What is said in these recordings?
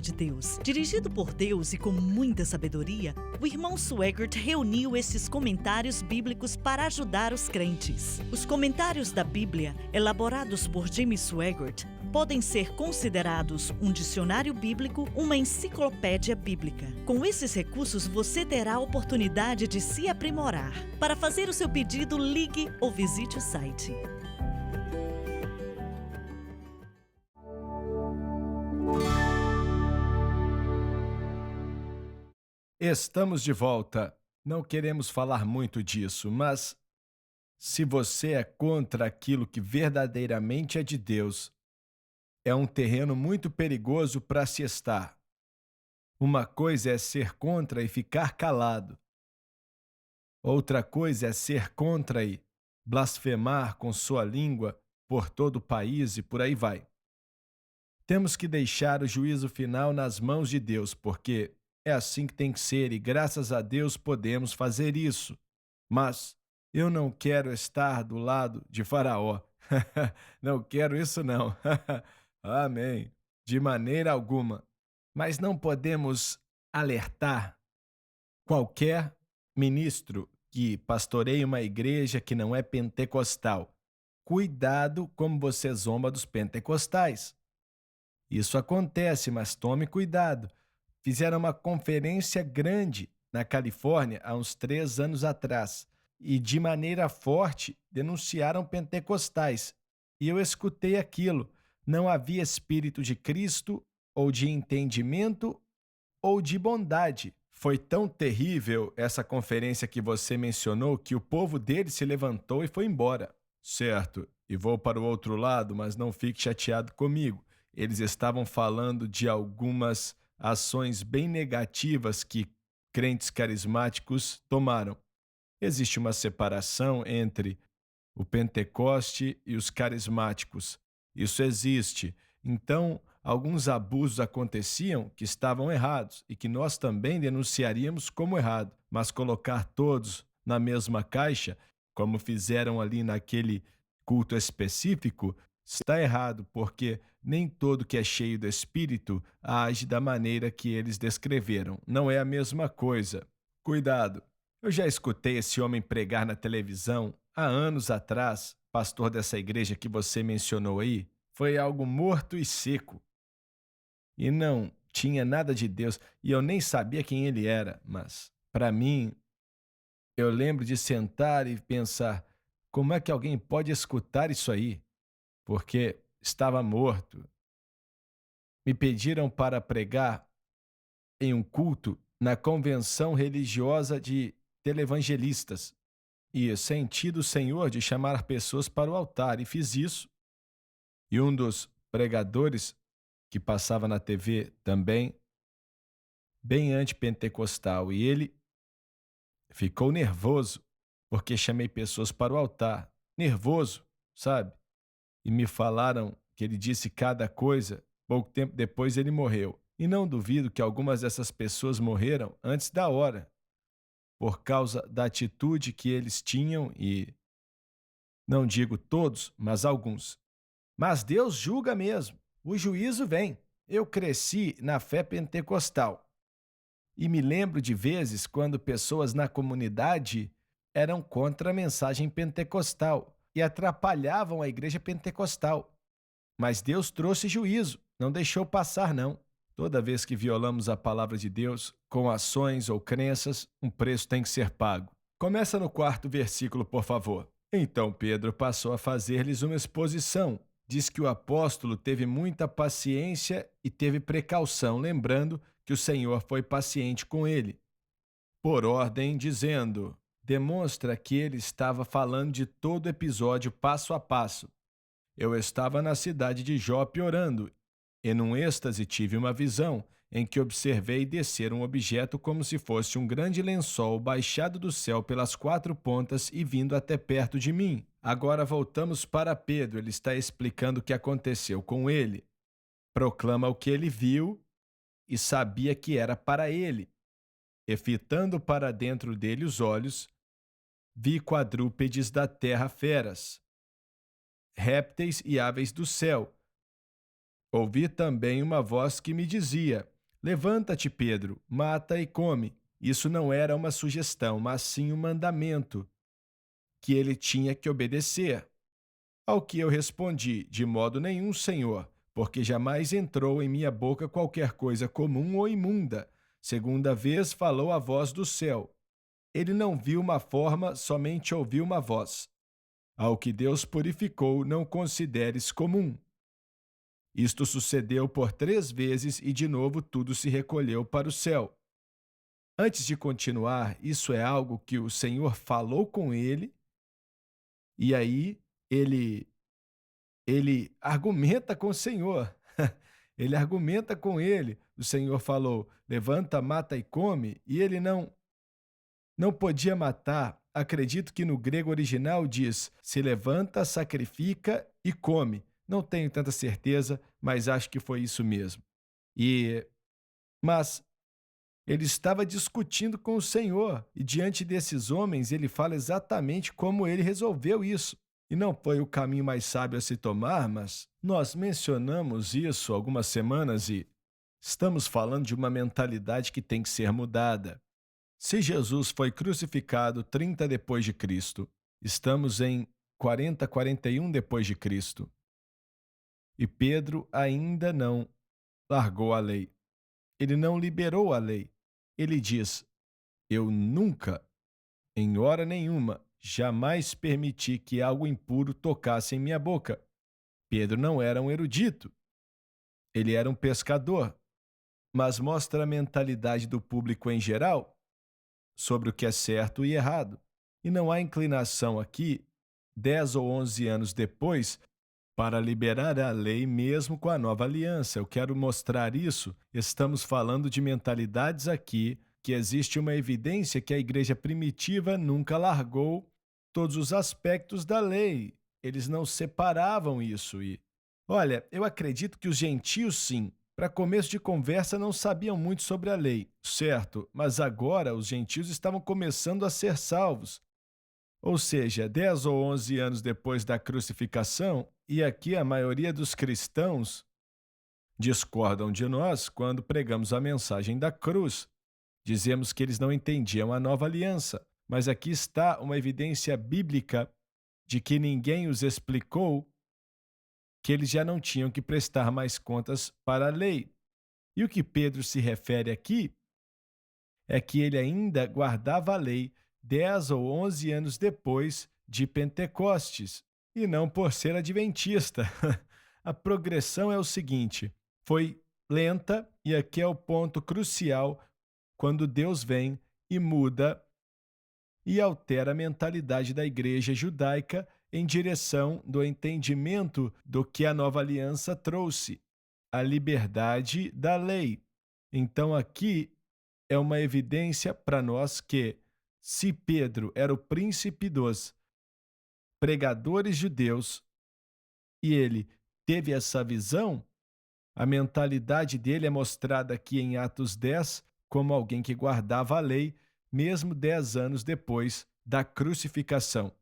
de Deus. Dirigido por Deus e com muita sabedoria, o irmão Swaggart reuniu esses comentários bíblicos para ajudar os crentes. Os comentários da Bíblia, elaborados por Jimmy Swaggart, podem ser considerados um dicionário bíblico, uma enciclopédia bíblica. Com esses recursos, você terá a oportunidade de se aprimorar. Para fazer o seu pedido, ligue ou visite o site. Estamos de volta. Não queremos falar muito disso, mas se você é contra aquilo que verdadeiramente é de Deus, é um terreno muito perigoso para se estar. Uma coisa é ser contra e ficar calado. Outra coisa é ser contra e blasfemar com sua língua por todo o país e por aí vai. Temos que deixar o juízo final nas mãos de Deus, porque é assim que tem que ser e graças a Deus podemos fazer isso. Mas eu não quero estar do lado de Faraó. Não quero isso não. Amém. De maneira alguma. Mas não podemos alertar qualquer ministro que pastoreie uma igreja que não é pentecostal. Cuidado como você zomba dos pentecostais. Isso acontece, mas tome cuidado. Fizeram uma conferência grande na Califórnia há uns 3 anos atrás e de maneira forte denunciaram pentecostais. E eu escutei aquilo. Não havia espírito de Cristo, ou de entendimento, ou de bondade. Foi tão terrível essa conferência que você mencionou que o povo dele se levantou e foi embora. Certo, e vou para o outro lado, mas não fique chateado comigo. Eles estavam falando de algumas ações bem negativas que crentes carismáticos tomaram. Existe uma separação entre o Pentecoste e os carismáticos. Isso existe. Então, alguns abusos aconteciam que estavam errados e que nós também denunciaríamos como errado, mas colocar todos na mesma caixa, como fizeram ali naquele culto específico, está errado, porque nem todo que é cheio do Espírito age da maneira que eles descreveram. Não é a mesma coisa. Cuidado! Eu já escutei esse homem pregar na televisão há anos atrás, pastor dessa igreja que você mencionou aí. Foi algo morto e seco. E não tinha nada de Deus, e eu nem sabia quem ele era, mas, para mim, eu lembro de sentar e pensar, como é que alguém pode escutar isso aí? Porque estava morto. Me pediram para pregar em um culto na convenção religiosa de televangelistas e senti do Senhor de chamar pessoas para o altar e fiz isso. E um dos pregadores que passava na TV também, bem antipentecostal, e ele ficou nervoso porque chamei pessoas para o altar. Nervoso, sabe? E me falaram que ele disse cada coisa. Pouco tempo depois ele morreu. E não duvido que algumas dessas pessoas morreram antes da hora, por causa da atitude que eles tinham e, não digo todos, mas alguns. Mas Deus julga mesmo. O juízo vem. Eu cresci na fé pentecostal. E me lembro de vezes quando pessoas na comunidade eram contra a mensagem pentecostal e atrapalhavam a igreja pentecostal. Mas Deus trouxe juízo, não deixou passar não. Toda vez que violamos a palavra de Deus, com ações ou crenças, um preço tem que ser pago. Começa no 4º versículo, por favor. Então Pedro passou a fazer-lhes uma exposição. Diz que o apóstolo teve muita paciência e teve precaução, lembrando que o Senhor foi paciente com ele. Por ordem, dizendo, demonstra que ele estava falando de todo o episódio passo a passo. Eu estava na cidade de Jope orando, e num êxtase tive uma visão, em que observei descer um objeto como se fosse um grande lençol baixado do céu pelas 4 pontas e vindo até perto de mim. Agora voltamos para Pedro, ele está explicando o que aconteceu com ele. Proclama o que ele viu e sabia que era para ele. E fitando para dentro dele os olhos, vi quadrúpedes da terra feras, répteis e aves do céu. Ouvi também uma voz que me dizia: Levanta-te, Pedro, mata e come. Isso não era uma sugestão, mas sim um mandamento que ele tinha que obedecer. Ao que eu respondi: De modo nenhum, Senhor, porque jamais entrou em minha boca qualquer coisa comum ou imunda. Segunda vez falou a voz do céu. Ele não viu uma forma, somente ouviu uma voz. Ao que Deus purificou, não consideres comum. Isto sucedeu por 3 vezes e de novo tudo se recolheu para o céu. Antes de continuar, isso é algo que o Senhor falou com ele, e aí ele ele argumenta com o Senhor. Ele argumenta com ele. O Senhor falou: Levanta, mata e come, e ele não podia matar. Acredito que no grego original diz: se levanta, sacrifica e come. Não tenho tanta certeza, mas acho que foi isso mesmo. E mas ele estava discutindo com o Senhor, e diante desses homens ele fala exatamente como ele resolveu isso. E não foi o caminho mais sábio a se tomar, mas nós mencionamos isso algumas semanas e estamos falando de uma mentalidade que tem que ser mudada. Se Jesus foi crucificado 30 depois de Cristo, estamos em 40, 41 depois de Cristo, e Pedro ainda não largou a lei. Ele não liberou a lei. Ele diz: Eu nunca, em hora nenhuma, jamais permiti que algo impuro tocasse em minha boca. Pedro não era um erudito, ele era um pescador, mas mostra a mentalidade do público em geral sobre o que é certo e errado. E não há inclinação aqui, 10 ou 11 anos depois, para liberar a lei mesmo com a nova aliança. Eu quero mostrar isso. Estamos falando de mentalidades aqui, que existe uma evidência que a igreja primitiva nunca largou todos os aspectos da lei. Eles não separavam isso. E, olha, eu acredito que os gentios, sim, para começo de conversa, não sabiam muito sobre a lei, certo? Mas agora os gentios estavam começando a ser salvos. Ou seja, 10 ou 11 anos depois da crucificação, e aqui a maioria dos cristãos discordam de nós quando pregamos a mensagem da cruz. Dizemos que eles não entendiam a nova aliança, mas aqui está uma evidência bíblica de que ninguém os explicou que eles já não tinham que prestar mais contas para a lei. E o que Pedro se refere aqui é que ele ainda guardava a lei 10 ou 11 anos depois de Pentecostes, e não por ser adventista. A progressão é o seguinte: foi lenta, e aqui é o ponto crucial quando Deus vem e muda e altera a mentalidade da igreja judaica em direção do entendimento do que a nova aliança trouxe, a liberdade da lei. Então aqui é uma evidência para nós que, se Pedro era o príncipe dos pregadores judeus e ele teve essa visão, a mentalidade dele é mostrada aqui em Atos 10 como alguém que guardava a lei, mesmo 10 anos depois da crucificação.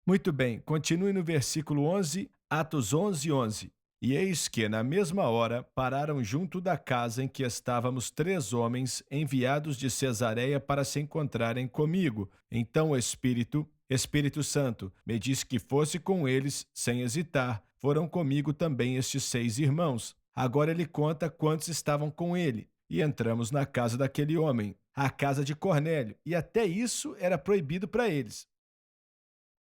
Muito bem, continue no versículo 11, Atos 11, 11. E eis que, na mesma hora, pararam junto da casa em que estávamos 3 homens enviados de Cesareia para se encontrarem comigo. Então o Espírito Santo, me disse que fosse com eles, sem hesitar. Foram comigo também estes 6 irmãos. Agora ele conta quantos estavam com ele. E entramos na casa daquele homem, a casa de Cornélio, e até isso era proibido para eles.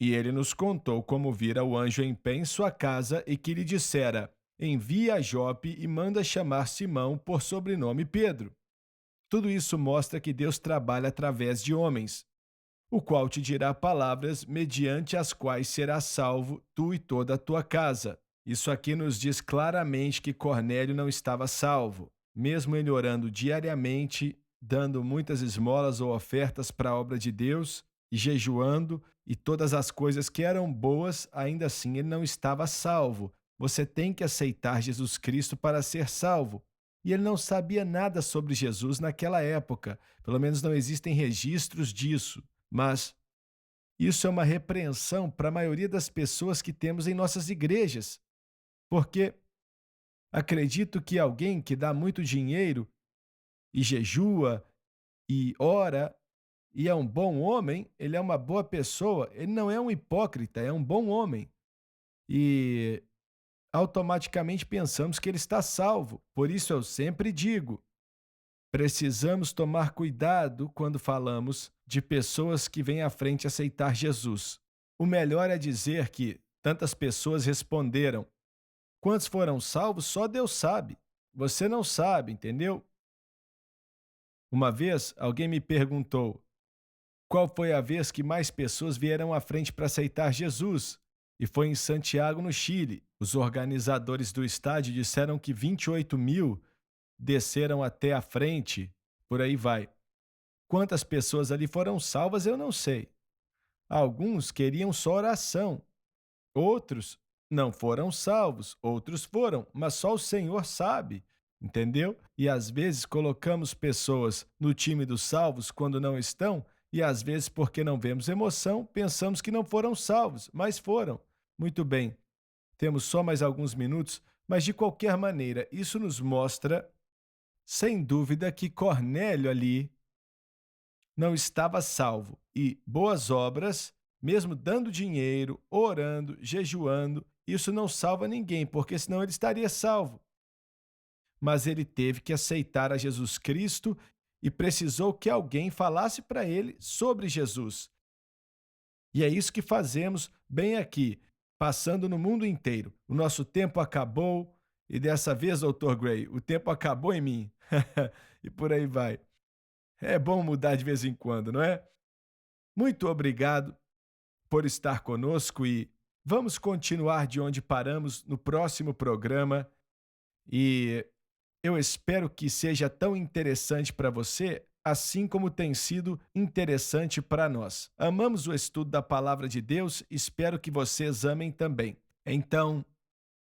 E ele nos contou como vira o anjo em pé em sua casa e que lhe dissera: envia a Jope e manda chamar Simão por sobrenome Pedro. Tudo isso mostra que Deus trabalha através de homens, o qual te dirá palavras mediante as quais serás salvo tu e toda a tua casa. Isso aqui nos diz claramente que Cornélio não estava salvo, mesmo ele orando diariamente, dando muitas esmolas ou ofertas para a obra de Deus e jejuando e todas as coisas que eram boas, ainda assim ele não estava salvo. Você tem que aceitar Jesus Cristo para ser salvo. E ele não sabia nada sobre Jesus naquela época, pelo menos não existem registros disso. Mas isso é uma repreensão para a maioria das pessoas que temos em nossas igrejas, porque Acredito que alguém que dá muito dinheiro e jejua e ora e é um bom homem, ele é uma boa pessoa, ele não é um hipócrita, é um bom homem. E automaticamente pensamos que ele está salvo. Por isso eu sempre digo: precisamos tomar cuidado quando falamos de pessoas que vêm à frente aceitar Jesus. O melhor é dizer que tantas pessoas responderam. Quantos foram salvos, só Deus sabe. Você não sabe, entendeu? Uma vez, alguém me perguntou qual foi a vez que mais pessoas vieram à frente para aceitar Jesus. E foi em Santiago, no Chile. Os organizadores do estádio disseram que 28.000 desceram até a frente, por aí vai. Quantas pessoas ali foram salvas, eu não sei. Alguns queriam só oração. Outros não foram salvos, outros foram, mas só o Senhor sabe, entendeu? E às vezes colocamos pessoas no time dos salvos quando não estão, e às vezes, porque não vemos emoção, pensamos que não foram salvos, mas foram. Muito bem, temos só mais alguns minutos, mas de qualquer maneira, isso nos mostra, sem dúvida, que Cornélio ali não estava salvo. E boas obras, mesmo dando dinheiro, orando, jejuando, isso não salva ninguém, porque senão ele estaria salvo. Mas ele teve que aceitar a Jesus Cristo e precisou que alguém falasse para ele sobre Jesus. E é isso que fazemos bem aqui, passando no mundo inteiro. O nosso tempo acabou e dessa vez, Dr. Gray, o tempo acabou em mim. E por aí vai. É bom mudar de vez em quando, não é? Muito obrigado por estar conosco e vamos continuar de onde paramos no próximo programa. E eu espero que seja tão interessante para você, assim como tem sido interessante para nós. Amamos o estudo da Palavra de Deus, espero que vocês amem também. Então,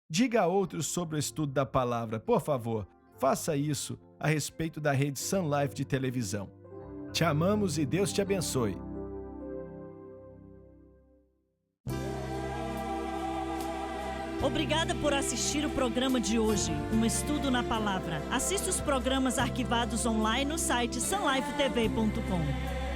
diga a outros sobre o estudo da Palavra, por favor. Faça isso a respeito da rede Sun Life de televisão. Te amamos e Deus te abençoe. Obrigada por assistir o programa de hoje, um estudo na palavra. Assista os programas arquivados online no site sunlifetv.com.